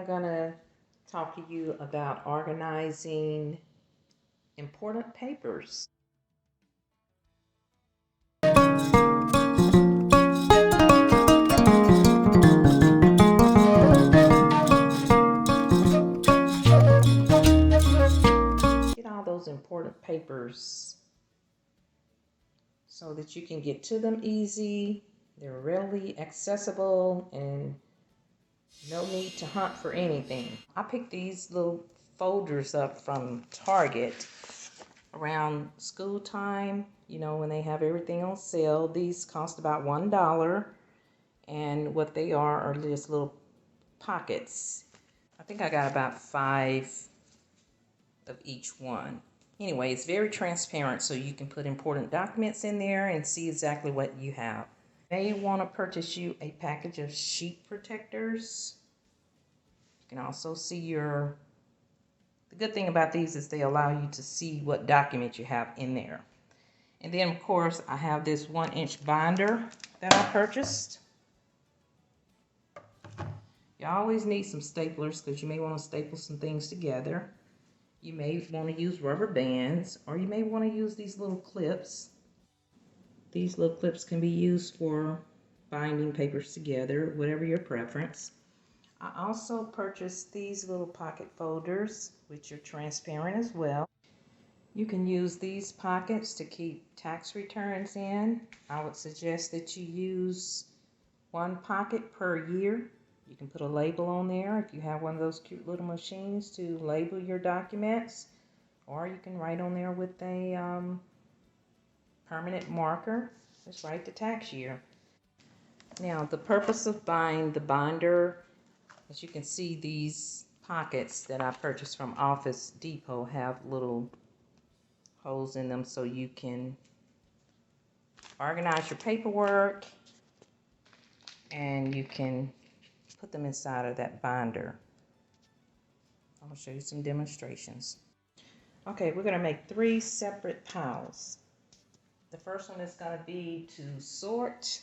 I'm going to talk to you about organizing important papers. Get all those important papers so that you can get to them easy. They're readily accessible and no need to hunt for anything. I picked these little folders up from Target around school time, you know, when they have everything on sale. These cost about $1, and what they are just little pockets. I think I got about 5 of each one. Anyway, it's very transparent, so you can put important documents in there and see exactly what you have. You may want to purchase you a package of sheet protectors. You can also see the good thing about these is they allow you to see what document you have in there. And then, of course, I have this 1-inch binder that I purchased. You always need some staplers because you may want to staple some things together. You may want to use rubber bands, or you may want to use these little clips. These little clips can be used for binding papers together, whatever your preference. I also purchased these little pocket folders, which are transparent as well. You can use these pockets to keep tax returns in. I would suggest that you use 1 pocket per year. You can put a label on there if you have one of those cute little machines to label your documents, or you can write on there with a permanent marker. Just write the tax year. Now, the purpose of buying the binder, as you can see, these pockets that I purchased from Office Depot have little holes in them so you can organize your paperwork, and you can put them inside of that binder. I'm going to show you some demonstrations. Okay, we're going to make 3 separate piles. The first one is going to be to sort.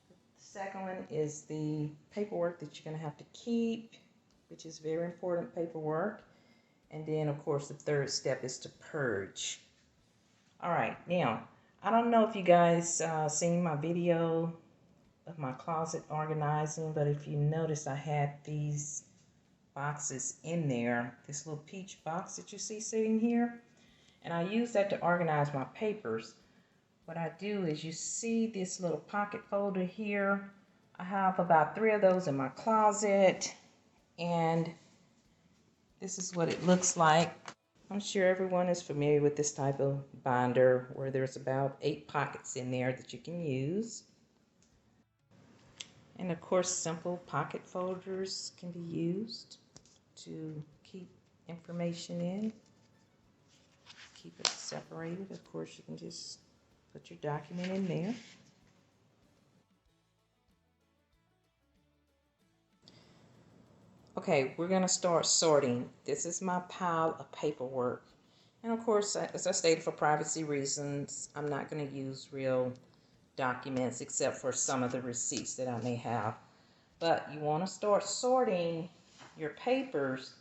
The second one is the paperwork that you're going to have to keep, which is very important paperwork. And then, of course, the third step is to purge. All right, now, I don't know if you guys seen my video of my closet organizing, but if you notice, I had these boxes in there, this little peach box that you see sitting here, and I use that to organize my papers. What I do is, you see this little pocket folder here, I have about 3 of those in my closet, and this is what it looks like. I'm sure everyone is familiar with this type of binder where there's about 8 pockets in there that you can use. And of course, simple pocket folders can be used to keep information in. Keep it separated. Of course, you can just put your document in there. Okay, we're going to start sorting. This is my pile of paperwork. And of course, as I stated, for privacy reasons, I'm not going to use real documents except for some of the receipts that I may have. But you want to start sorting your papers.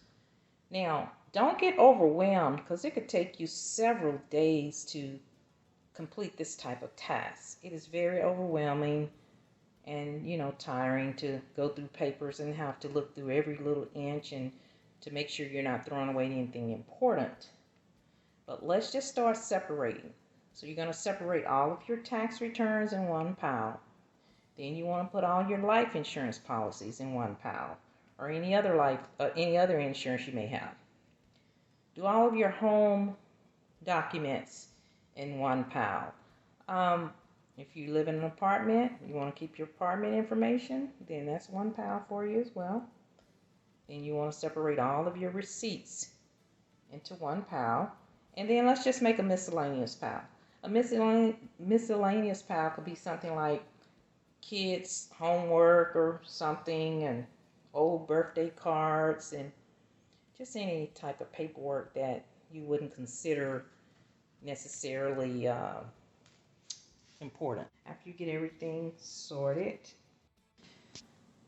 Now, don't get overwhelmed because it could take you several days to complete this type of task. It is very overwhelming and, you know, tiring to go through papers and have to look through every little inch and to make sure you're not throwing away anything important. But let's just start separating. So you're going to separate all of your tax returns in 1 pile. Then you want to put all your life insurance policies in 1 pile, or any other insurance you may have. Do all of your home documents in 1 pile. If you live in an apartment, you want to keep your apartment information, then that's 1 pile for you as well. Then you want to separate all of your receipts into 1 pile. And then let's just make a miscellaneous pile. A miscellaneous pile could be something like kids' homework or something, and old birthday cards, and just any type of paperwork that you wouldn't consider necessarily important. After you get everything sorted,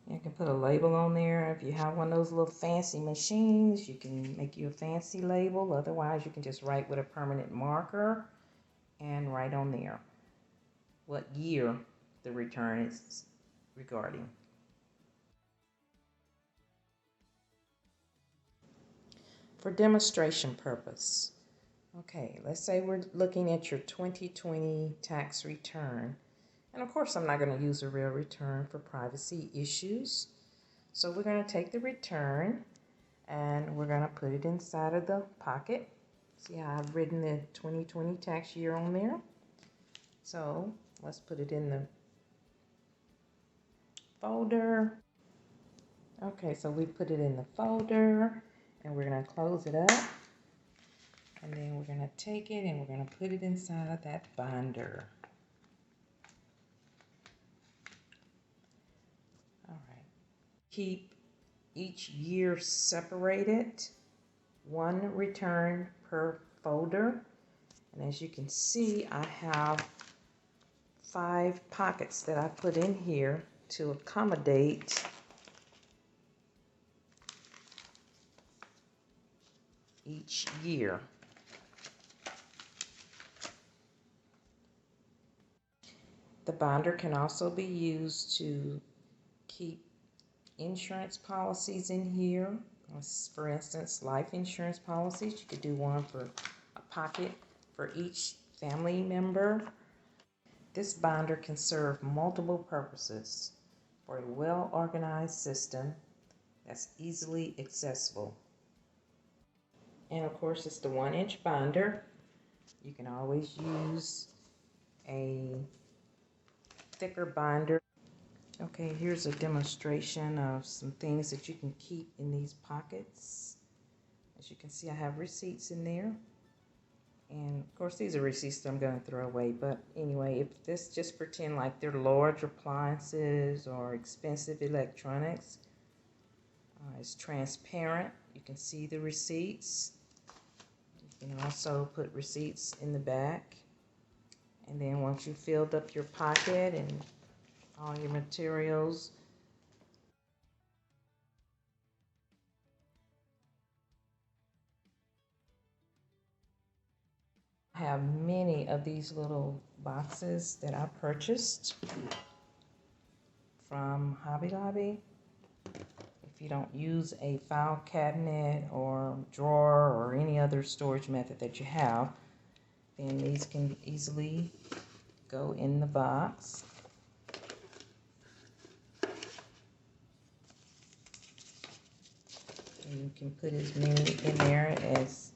You can put a label on there. If you have one of those little fancy machines, you can make you a fancy label. Otherwise, you can just write with a permanent marker and write on there what year the return is regarding. For demonstration purpose. Okay, let's say we're looking at your 2020 tax return. And of course, I'm not going to use a real return for privacy issues. So we're going to take the return and we're going to put it inside of the pocket. See how I've written the 2020 tax year on there? So let's put it in the folder. Okay, so we put it in the folder and we're going to close it up. And then we're going to take it and we're going to put it inside of that binder. All right. Keep each year separated, one return per folder. And as you can see, I have 5 pockets that I put in here to accommodate each year. The binder can also be used to keep insurance policies in here. For instance, life insurance policies. You could do one for a pocket for each family member. This binder can serve multiple purposes for a well-organized system that's easily accessible. And of course, it's the 1-inch binder. You can always use a thicker binder. Okay, here's a demonstration of some things that you can keep in these pockets. As you can see, I have receipts in there. And of course, these are receipts that I'm going to throw away. But anyway, if this just pretend like they're large appliances or expensive electronics, it's transparent. You can see the receipts. You can also put receipts in the back. And then once you've filled up your pocket and all your materials, I have many of these little boxes that I purchased from Hobby Lobby. If you don't use a file cabinet or drawer or any other storage method that you have, then these can easily go in the box. And you can put as many in there as,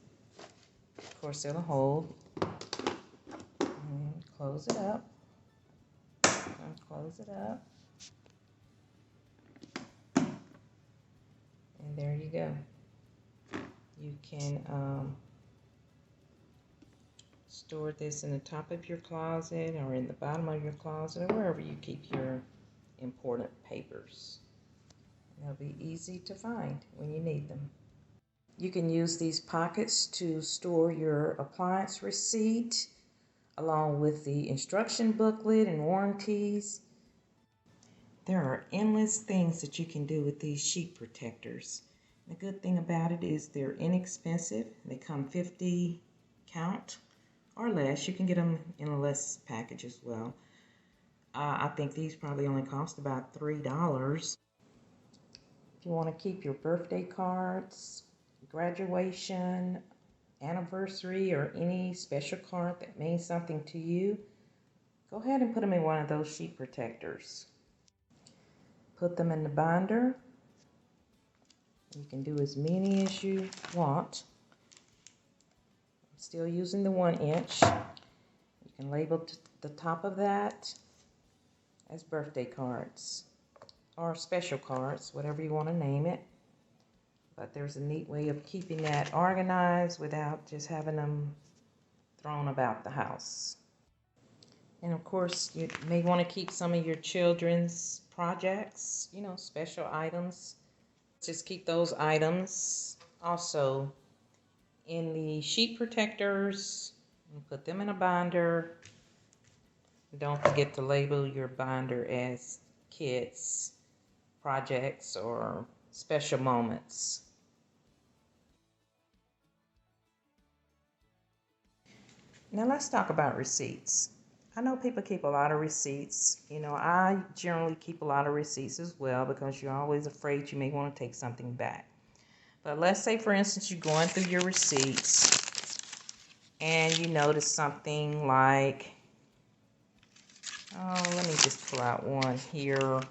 of course, it'll hold. And close it up. And close it up. And there you go. You can store this in the top of your closet or in the bottom of your closet or wherever you keep your important papers. They'll be easy to find when you need them. You can use these pockets to store your appliance receipt along with the instruction booklet and warranties. There are endless things that you can do with these sheet protectors. The good thing about it is they're inexpensive. They come 50 count or less. You can get them in a less package as well. I think these probably only cost about $3. If you want to keep your birthday cards, graduation, anniversary, or any special card that means something to you, go ahead and put them in one of those sheet protectors. Put them in the binder. You can do as many as you want. I'm still using the 1-inch. You can label the top of that as birthday cards or special cards, whatever you want to name it. But there's a neat way of keeping that organized without just having them thrown about the house. And of course, you may want to keep some of your children's projects, special items. Just keep those items also in the sheet protectors and put them in a binder. Don't forget to label your binder as kids projects or special moments. Now let's talk about receipts. I know people keep a lot of receipts. I generally keep a lot of receipts as well because you're always afraid you may want to take something back. But let's say, for instance, you're going through your receipts and you notice something like, oh, let me just pull out one here.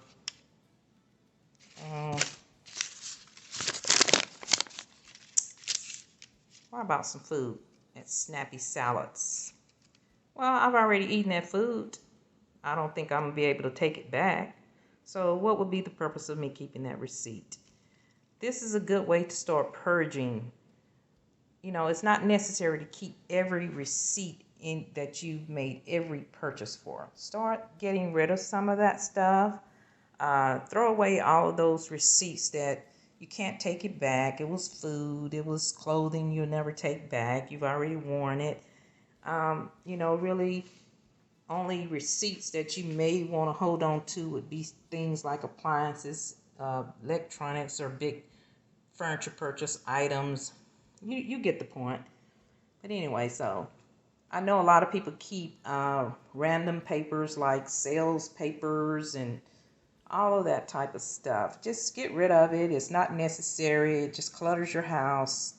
What about some food? It's Snappy Salads. Well, I've already eaten that food. I don't think I'm going to be able to take it back. So what would be the purpose of me keeping that receipt? This is a good way to start purging. It's not necessary to keep every receipt that you've made every purchase for. Start getting rid of some of that stuff. Throw away all of those receipts that you can't take it back. It was food, it was clothing you'll never take back. You've already worn it. Really only receipts that you may want to hold on to would be things like appliances, electronics, or big furniture purchase items. You get the point. But anyway, so I know a lot of people keep random papers like sales papers and all of that type of stuff. Just get rid of it. It's not necessary. It just clutters your house.